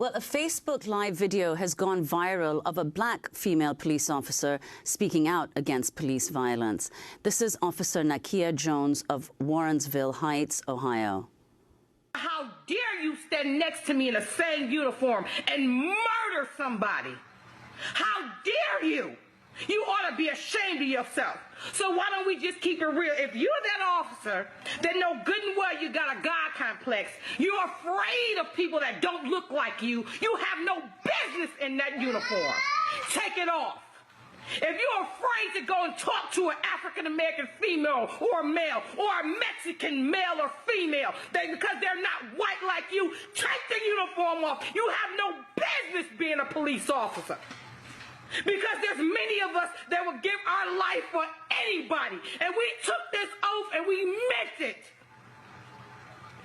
Well, a Facebook Live video has gone viral of a black female police officer speaking out against police violence. This is Officer Nakia Jones of Warrensville Heights, Ohio. How dare you stand next to me in the same uniform and murder somebody? How dare you? You ought to be ashamed of yourself. So why don't we just keep it real? If you're that officer, then know good and well you got a God complex. You're afraid of people that don't look like you. You have no business in that uniform. Take it off. If you're afraid to go and talk to an African-American female or a male or a Mexican male or female because they're not white like you, take the uniform off. You have no business being a police officer. Because there's many of us that will give our life for anybody. And we took this oath and we meant it.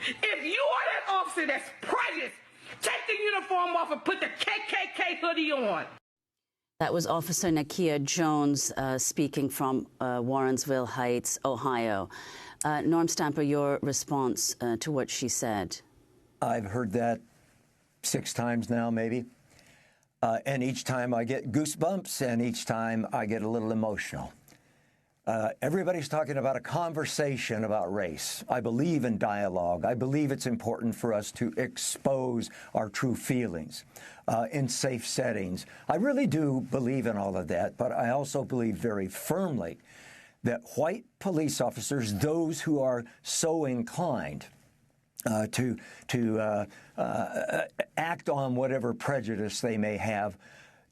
If you are that officer that's prejudiced, take the uniform off and put the KKK hoodie on. That was Officer Nakia Jones speaking from Warrensville Heights, Ohio. Norm Stamper, your response to what she said? I've heard that 6 times now, maybe. And each time I get goosebumps, and each time I get a little emotional. Everybody's talking about a conversation about race. I believe in dialogue. I believe it's important for us to expose our true feelings in safe settings. I really do believe in all of that, but I also believe very firmly that white police officers, those who are so inclined to act on whatever prejudice they may have,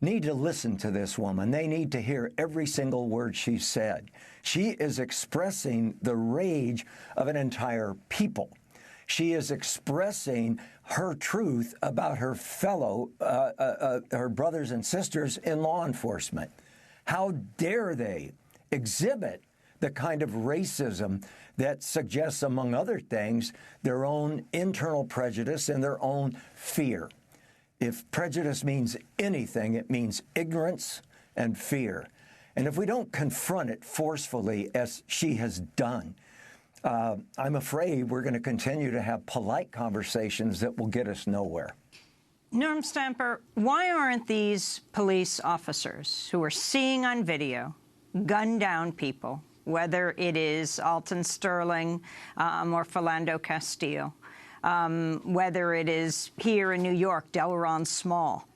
need to listen to this woman. They need to hear every single word she said. She is expressing the rage of an entire people. She is expressing her truth about her fellow, her brothers and sisters in law enforcement. How dare they exhibit the kind of racism that suggests, among other things, their own internal prejudice and their own fear. If prejudice means anything, it means ignorance and fear. And if we don't confront it forcefully, as she has done, I'm afraid we're going to continue to have polite conversations that will get us nowhere. Norm Stamper, why aren't these police officers who are seeing on video gun down people, whether it is Alton Sterling or Philando Castile, whether it is here in New York, Delron Small,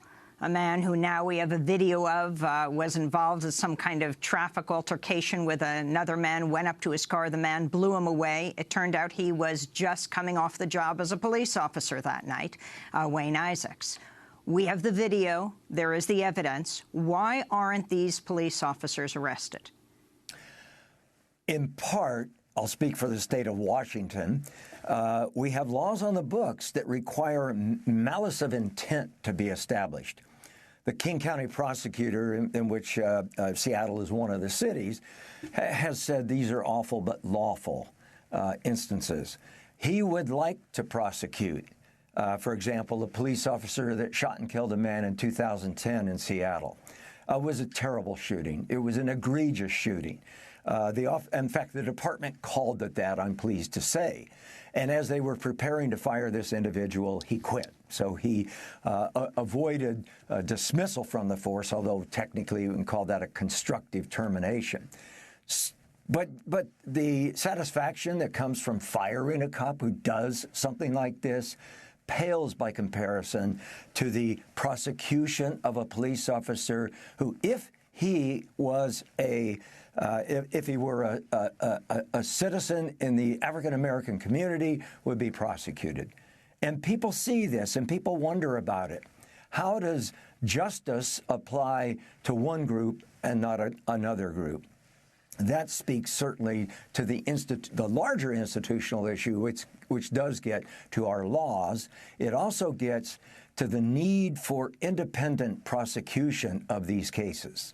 a man who now we have a video of was involved in some kind of traffic altercation with another man, went up to his car, the man blew him away. It turned out he was just coming off the job as a police officer that night, Wayne Isaacs. We have the video. There is the evidence. Why aren't these police officers arrested? In part, I'll speak for the state of Washington, we have laws on the books that require malice of intent to be established. The King County prosecutor, in which Seattle is one of the cities, has said these are awful but lawful instances. He would like to prosecute, for example, the police officer that shot and killed a man in 2010 in Seattle. It was a terrible shooting. It was an egregious shooting. In fact, the department called it that, I'm pleased to say. And as they were preparing to fire this individual, he quit. So he avoided dismissal from the force, although technically you can call that a constructive termination. But the satisfaction that comes from firing a cop who does something like this pales by comparison to the prosecution of a police officer who, if he was if he were a citizen in the African-American community, would be prosecuted. And people see this, and people wonder about it. How does justice apply to one group and not another group? That speaks certainly to the larger institutional issue, which does get to our laws. It also gets to the need for independent prosecution of these cases.